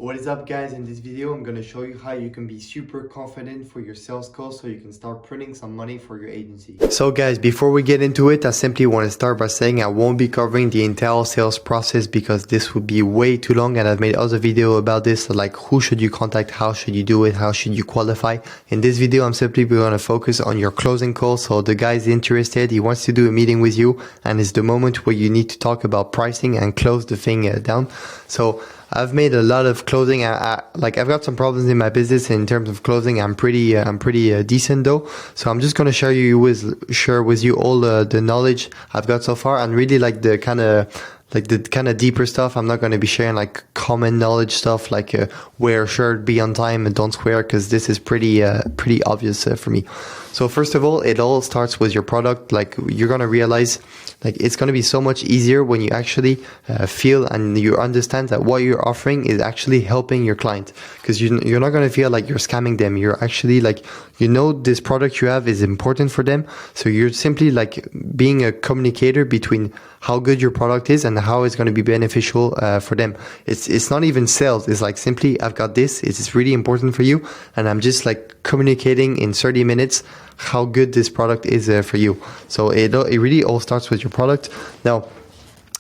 What is up, guys? In this video I'm going to show you how you can be super confident for your sales calls so you can start printing some money for your agency. So guys, before we get into it, I simply want to start by saying I won't be covering the entire sales process because this would be way too long, and I've made other videos about this, like who should you contact, how should you do it, how should you qualify. In this video I'm simply going to focus on your closing call. So the guy is interested, he wants to do a meeting with you, and it's the moment where you need to talk about pricing and close the thing down. So I've made a lot of closing. I've got some problems in my business in terms of closing. I'm pretty decent though. So I'm just gonna share with you all the knowledge I've got so far, and really like the kind of deeper stuff. I'm not going to be sharing like common knowledge stuff like wear shirt, be on time, and don't swear, because this is pretty obvious for me. So first of all, it all starts with your product. Like you're going to realize like it's going to be so much easier when you actually feel and you understand that what you're offering is actually helping your client, because you're not going to feel like you're scamming them. You're actually like, this product you have is important for them. So you're simply like being a communicator between how good your product is and how it's going to be beneficial for them. It's not even sales. It's like simply, I've got this, it's really important for you, and I'm just like communicating in 30 minutes how good this product is for you. So it really all starts with your product. Now,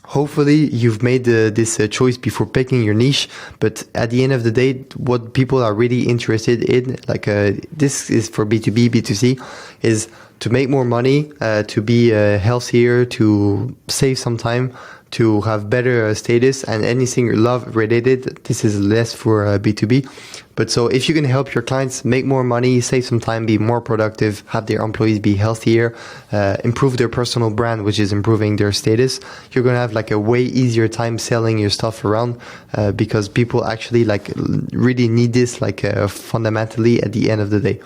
hopefully you've made this choice before picking your niche, but at the end of the day, what people are really interested in, like this is for B2B, B2C, is to make more money, to be healthier, to save some time, to have better status, and anything love related. This is less for B2B. But so if you can help your clients make more money, save some time, be more productive, have their employees be healthier, improve their personal brand, which is improving their status, you're going to have like a way easier time selling your stuff around, because people actually like really need this like fundamentally at the end of the day.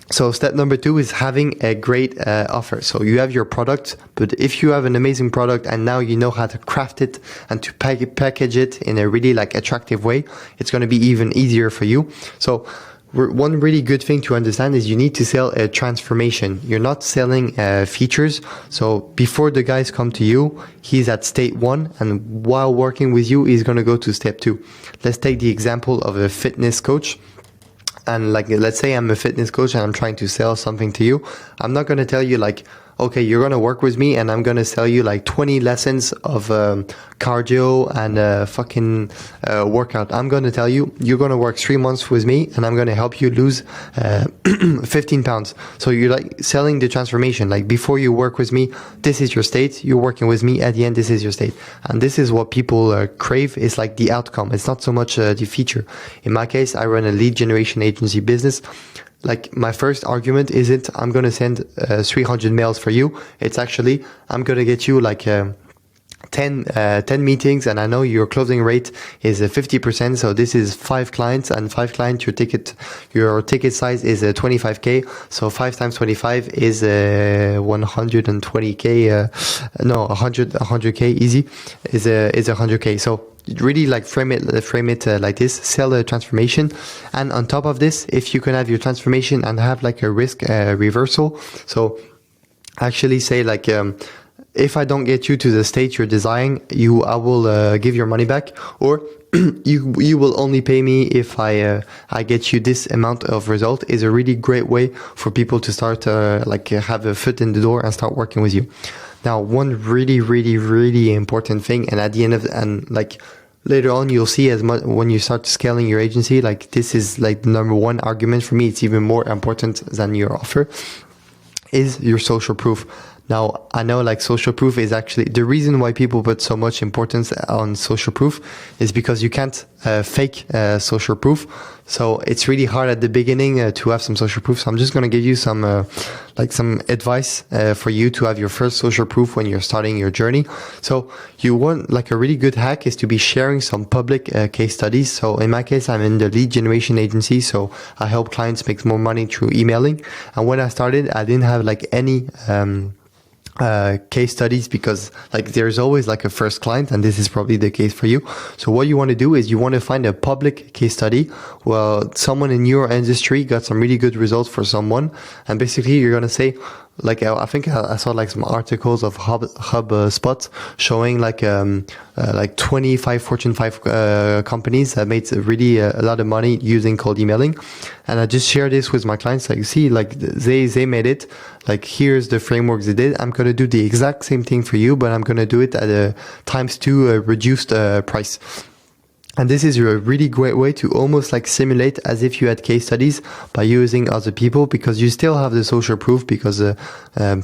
So step number 2 is having a great offer. So you have your product, but if you have an amazing product and now you know how to craft it and to package it in a really like attractive way, it's going to be even easier for you. So one really good thing to understand is you need to sell a transformation. You're not selling features. So before the guys come to you, he's at state 1, and while working with you, he's going to go to step 2. Let's take the example of a fitness coach. And like, let's say I'm a fitness coach and I'm trying to sell something to you. I'm not going to tell you like, okay, you're going to work with me and I'm going to sell you like 20 lessons of cardio and fucking workout. I'm going to tell you, you're going to work 3 months with me and I'm going to help you lose 15 pounds. So you're like selling the transformation. Like before you work with me, this is your state. You're working with me. At the end, this is your state. And this is what people crave, is like the outcome. It's not so much the feature. In my case, I run a lead generation agency business. Like my first argument isn't I'm going to send 300 mails for you. It's actually I'm going to get you like 10 meetings, and I know your closing rate is 50%. So this is 5 clients, and 5 clients, your ticket size is 25K. So 5 times 25 is 120K. No, 100K easy is 100K. So really like frame it like this, sell a transformation. And on top of this, if you can have your transformation and have like a risk reversal, so actually say like if I don't get you to the state you're desiring, I will give your money back, or you will only pay me if I get you this amount of result, is a really great way for people to start have a foot in the door and start working with you. Now, one really important thing, and at the end of later on, you'll see as much when you start scaling your agency, like this is like the number 1 argument for me. It's even more important than your offer, is your social proof. Now, I know like social proof is actually the reason why people put so much importance on social proof is because you can't fake social proof. So it's really hard at the beginning to have some social proof. So I'm just going to give you some advice for you to have your first social proof when you're starting your journey. So you want like a really good hack is to be sharing some public case studies. So in my case, I'm in the lead generation agency. So I help clients make more money through emailing. And when I started, I didn't have like any case studies, because like there's always like a first client, and this is probably the case for you. So what you want to do is you want to find a public case study where someone in your industry got some really good results for someone, and basically you're going to say, like I think I saw like some articles of HubSpot showing like 25 Fortune 5 companies that made really a lot of money using cold emailing. And I just share this with my clients. Like, see, like they made it. Like, here's the framework they did. I'm going to do the exact same thing for you, but I'm going to do it at a ×2 reduced price. And this is a really great way to almost like simulate as if you had case studies by using other people, because you still have the social proof, because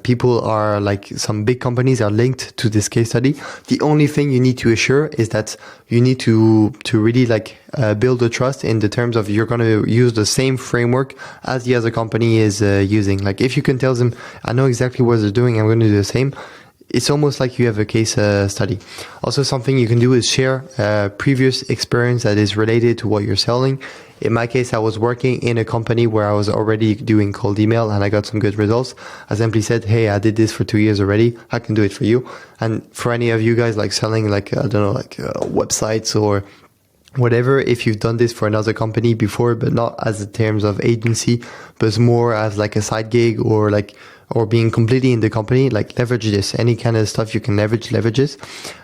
people are like, some big companies are linked to this case study. The only thing you need to assure is that you need to really like build the trust in the terms of you're going to use the same framework as the other company is using. Like, if you can tell them, I know exactly what they're doing, I'm going to do the same, it's almost like you have a case study. Also, something you can do is share previous experience that is related to what you're selling. In my case, I was working in a company where I was already doing cold email and I got some good results. I simply said, hey, I did this for 2 years already. I can do it for you. And for any of you guys like selling like, I don't know, like websites or whatever, if you've done this for another company before, but not as in terms of agency, but more as like a side gig or being completely in the company, like leverage this. Any kind of stuff you can leverage this.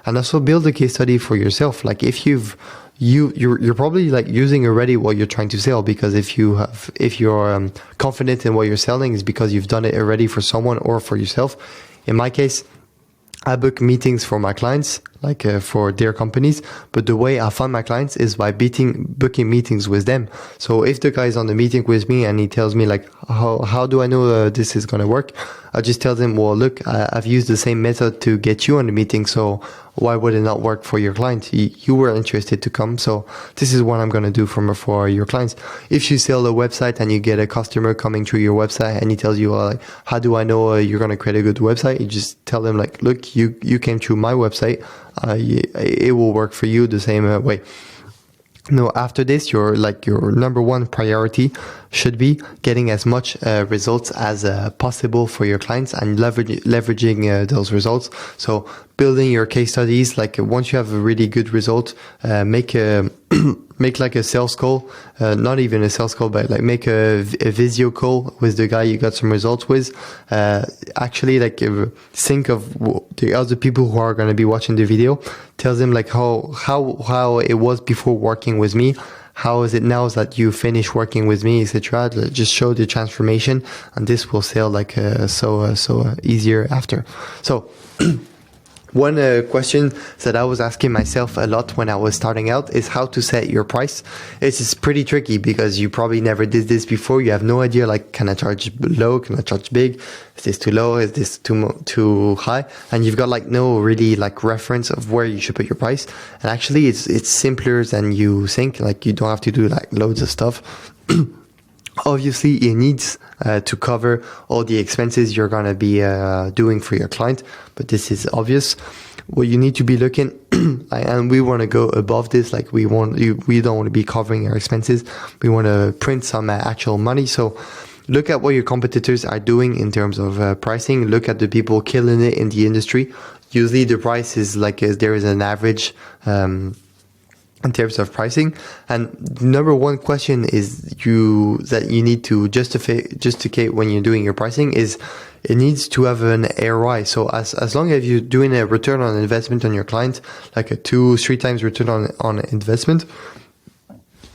And also build a case study for yourself. Like, if you're probably like using already what you're trying to sell, because if you're confident in what you're selling, is because you've done it already for someone or for yourself. In my case, I book meetings for my clients, like for their companies, but the way I find my clients is by booking meetings with them. So if the guy is on the meeting with me and he tells me like, how do I know this is going to work? I just tell them, well, look, I've used the same method to get you on the meeting, so why would it not work for your client? You were interested to come, so this is what I'm going to do for your clients. If you sell a website and you get a customer coming through your website and he tells you, like, how do I know you're going to create a good website? You just tell them like, look, you came through my website. It will work for you the same way. No, after this, your number one priority should be getting as much results as possible for your clients and leveraging those results. So building your case studies, like once you have a really good result, make like a sales call, not even a sales call, but like make a video call with the guy you got some results with. Actually, like think of the other people who are going to be watching the video. Tell them like how it was before working with me. How is it now that you finish working with me, etc. Just show the transformation, and this will sell like so easier after. So. One question that I was asking myself a lot when I was starting out is how to set your price. It's pretty tricky because you probably never did this before. You have no idea, like, can I charge low? Can I charge big? Is this too low? Is this too high? And you've got like no really like reference of where you should put your price. And actually it's simpler than you think. Like, you don't have to do like loads of stuff. Obviously, it needs to cover all the expenses you're going to be doing for your client, but this is obvious. What you need to be looking, and we want to go above this, like we don't want to be covering our expenses. We want to print some actual money. So look at what your competitors are doing in terms of pricing. Look at the people killing it in the industry. Usually the price is like, there is an average in terms of pricing. And number one question is that you need to justify when you're doing your pricing is it needs to have an ROI. So as long as you're doing a return on investment on your client, like a 2-3 times return on investment,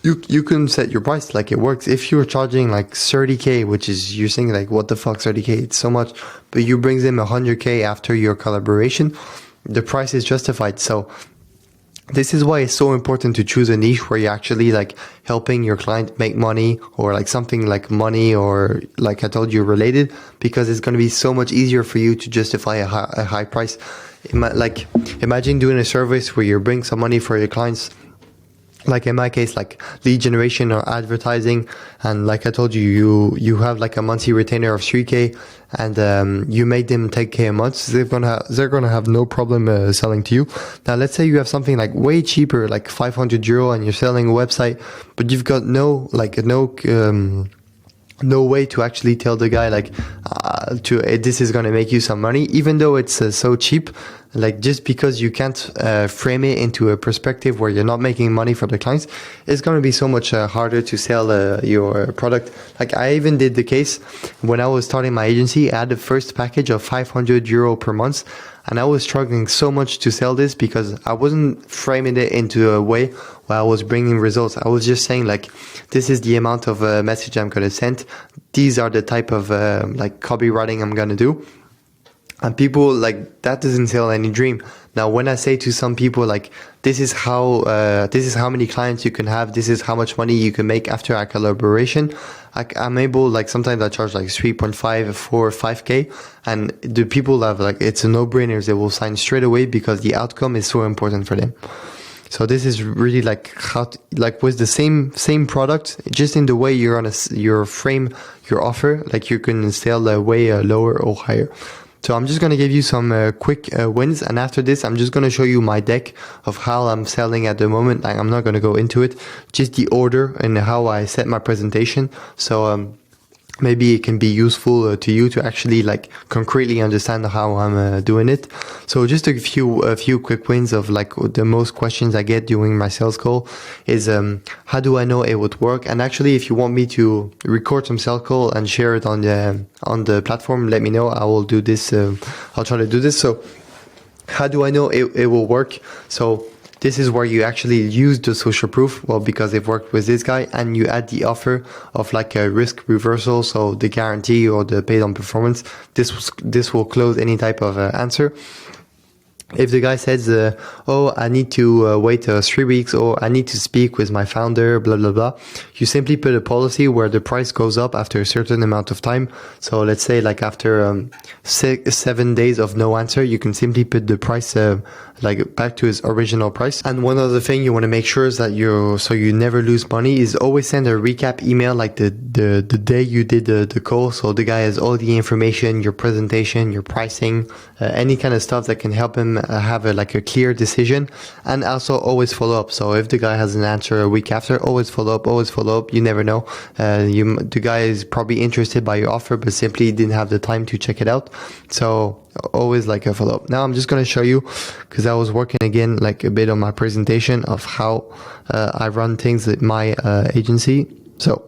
you can set your price like it works. If you're charging like 30K, which is, you're saying like, what the fuck, 30K, it's so much, but you bring them 100K after your collaboration, the price is justified. So this is why it's so important to choose a niche where you're actually like helping your client make money, or like something like money, or like I told you, related, because it's going to be so much easier for you to justify a high price. Like, imagine doing a service where you bring some money for your clients. Like in my case, like lead generation or advertising, and like I told you, you have like a monthly retainer of 3K, and you made them 10K a month. So they're gonna have no problem selling to you. Now, let's say you have something like way cheaper, like 500 euro, and you're selling a website, but you've got no way to actually tell the guy like this is going to make you some money, even though it's so cheap. like just because you can't frame it into a perspective where you're not making money for the clients, it's going to be so much harder to sell your product. Like I even did the case when I was starting my agency. I had the first package of 500 euro per month, and I was struggling so much to sell this because I wasn't framing it into a way where I was bringing results. I was just saying like, this is the amount of message I'm going to send. These are the type of like copywriting I'm going to do. And people like, that doesn't sell any dream. Now, when I say to some people like, this is how many clients you can have, this is how much money you can make after a collaboration, I'm able, like sometimes I charge like 3.5, 4, 5K, and the people have like, it's a no-brainer. They will sign straight away because the outcome is so important for them. So this is really like like with the same product, just in the way you're frame your offer, like you can sell way lower or higher. So I'm just going to give you some quick wins, and after this I'm just going to show you my deck of how I'm selling at the moment. I'm not going to go into it, just the order and how I set my presentation. So maybe it can be useful to you to actually like concretely understand how I'm doing it. So just a few quick wins of like the most questions I get during my sales call is how do I know it would work? And actually, if you want me to record some sales call and share it on the platform, let me know. I will do this. I'll try to do this. So how do I know it will work? So this is where you actually use the social proof. Well, because it worked with this guy, and you add the offer of like a risk reversal. So the guarantee or the paid on performance, this will close any type of answer. If the guy says, oh, I need to wait 3 weeks, or I need to speak with my founder, blah, blah, blah, you simply put a policy where the price goes up after a certain amount of time. So let's say like after 7 days of no answer, you can simply put the price like back to its original price. And one other thing you want to make sure is that so you never lose money, is always send a recap email like the day you did the call. So the guy has all the information, your presentation, your pricing, any kind of stuff that can help him have a clear decision. And also always follow up. So if the guy has an answer a week after, always follow up. You never know. The guy is probably interested by your offer, but simply didn't have the time to check it out. So always like a follow up. Now I'm just going to show you, because I was working again like a bit on my presentation of how I run things at my agency. So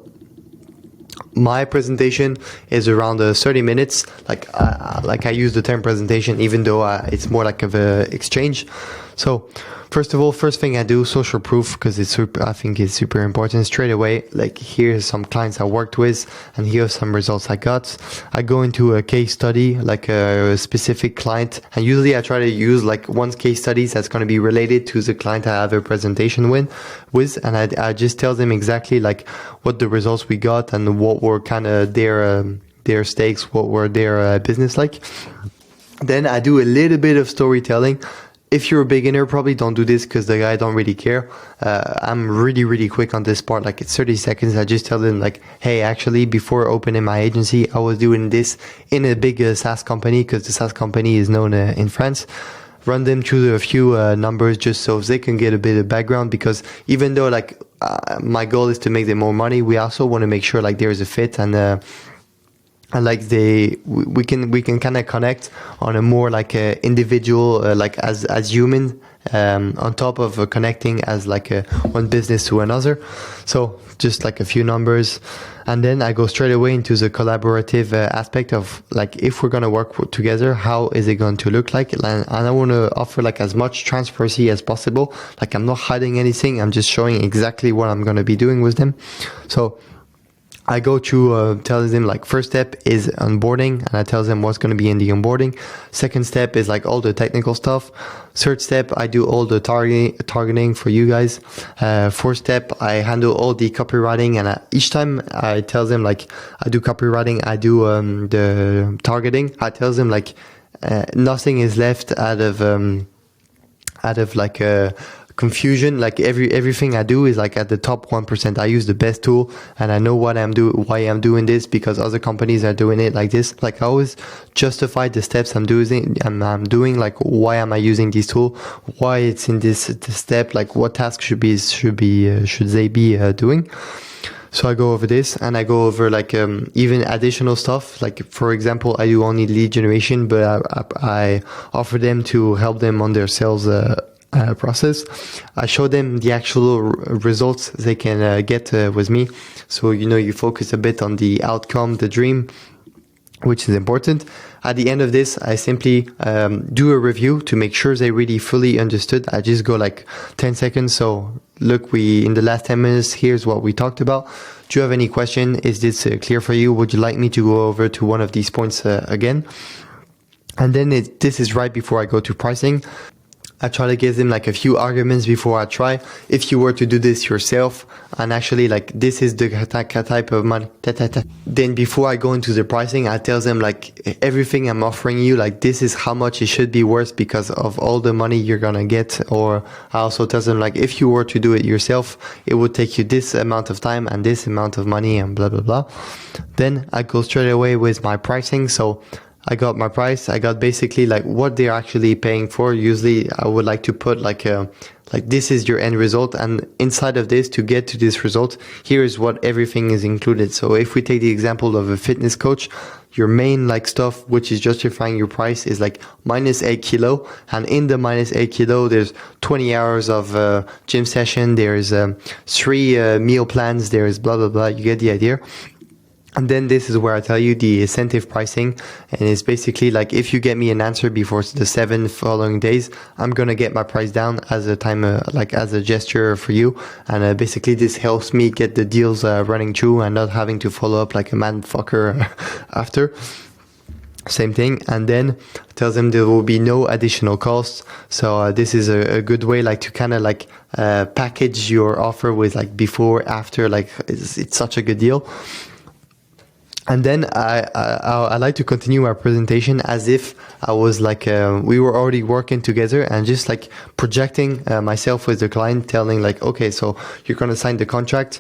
my presentation is around 30 minutes. Like I use the term presentation, even though it's more like of a exchange. So first of all, first thing I do, social proof, because I think it's super important straight away. Like here's some clients I worked with, and here's some results I got. I go into a case study, like a specific client, and usually I try to use like one case study that's going to be related to the client I have a presentation with, and I just tell them exactly like what the results we got and what were kind of their stakes, what were their business like. Then I do a little bit of storytelling. If you're a beginner, probably don't do this because the guy don't really care. I'm really quick on this part. Like it's 30 seconds. I just tell them like, hey, actually, before opening my agency, I was doing this in a big SaaS company, because the SaaS company is known in France. Run them through a few numbers just so they can get a bit of background, because even though like my goal is to make them more money, we also want to make sure like there is a fit, and like we can kind of connect on a more like individual, like as human, on top of connecting as like one business to another. So just like a few numbers, and then I go straight away into the collaborative aspect of like, if we're going to work together, how is it going to look like? And I want to offer like as much transparency as possible. Like I'm not hiding anything, I'm just showing exactly what I'm going to be doing with them. So I go to tell them like, first step is onboarding, and I tell them what's going to be in the onboarding. Second step is like all the technical stuff. Third step, I do all the targeting for you guys. Fourth step, I handle all the copywriting, and each time I tell them like I do copywriting, I do the targeting. I tell them like nothing is left out of like confusion. Like everything I do is like at the top 1%. I use the best tool, and I know what why I'm doing this, because other companies are doing it like this. Like I always justify the steps I'm doing, like why am I using this tool, why it's in this step, like what tasks should they be doing. So I go over this and I go over like even additional stuff. Like for example, I do only lead generation, but I offer them to help them on their sales process. I show them the actual results they can get with me. So, you know, you focus a bit on the outcome, the dream, which is important. At the end of this, I simply do a review to make sure they really fully understood. I just go like 10 seconds. So look, in the last 10 minutes, here's what we talked about. Do you have any question? Is this clear for you? Would you like me to go over to one of these points again? And then this is right before I go to pricing. I try to give them like a few arguments before I try. If you were to do this yourself, and actually like this is the type of money, then before I go into the pricing, I tell them like everything I'm offering you, like this is how much it should be worth because of all the money you're gonna get. Or I also tell them like if you were to do it yourself, it would take you this amount of time and this amount of money and blah blah blah. Then I go straight away with my pricing. So I got my price. I got basically like what they're actually paying for. Usually I would like to put like this is your end result. And inside of this, to get to this result, here is what everything is included. So if we take the example of a fitness coach, your main like stuff, which is justifying your price, is like -8 kilo. And in the -8 kilo, there's 20 hours of gym session. There's 3 meal plans. There's blah, blah, blah. You get the idea. And then this is where I tell you the incentive pricing, and it's basically like if you get me an answer before the 7 following days, I'm gonna get my price down as a time, like as a gesture for you. And basically this helps me get the deals running through and not having to follow up like a motherfucker after. Same thing. And then tell them there will be no additional costs. So this is a good way like to kind of like package your offer with like before, after, like it's such a good deal. And then I like to continue my presentation as if I was like, we were already working together, and just like projecting myself with the client, telling like, okay, so you're going to sign the contract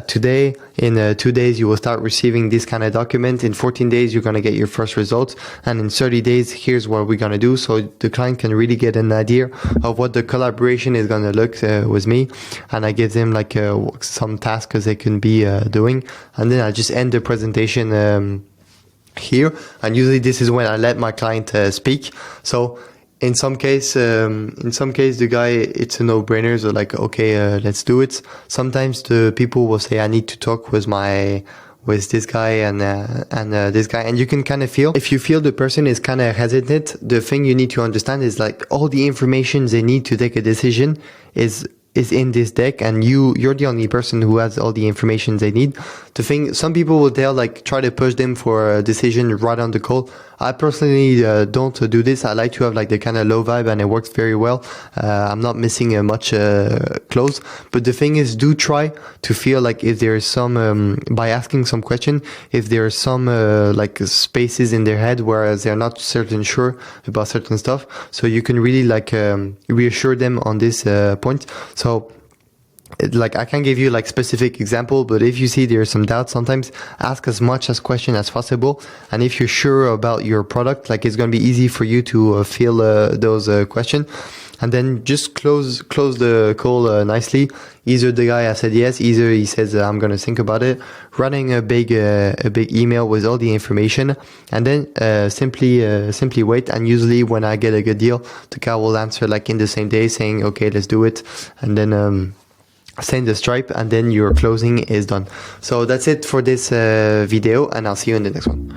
today. In 2 days, you will start receiving this kind of document. In 14 days, you're going to get your first results. And in 30 days, here's what we're going to do. So the client can really get an idea of what the collaboration is going to look with me. And I give them like some tasks they can be doing. And then I just end the presentation here, and usually this is when I let my client speak. So in some case the guy, it's a no-brainer, so like okay, let's do it. Sometimes the people will say I need to talk with this guy and this guy, and you can kind of feel, if you feel the person is kind of hesitant, the thing you need to understand is like all the information they need to take a decision is in this deck, and you're the only person who has all the information they need. The thing, some people will try to push them for a decision right on the call. I personally don't do this. I like to have like the kind of low vibe, and it works very well. I'm not missing much close. But the thing is, do try to feel like if there is some, by asking some question, if there are some like spaces in their head where they're not sure about certain stuff. So you can really like reassure them on this point. So like I can't give you like specific example, but if you see there's some doubt, sometimes ask as much as question as possible. And if you're sure about your product, like it's going to be easy for you to feel those questions. And then just close the call nicely. Either the guy has said yes, either he says I'm going to think about it. Running a big email with all the information, and then simply wait. And usually when I get a good deal, the guy will answer like in the same day saying, okay, let's do it. And then send the Stripe, and then your closing is done. So that's it for this video, and I'll see you in the next one.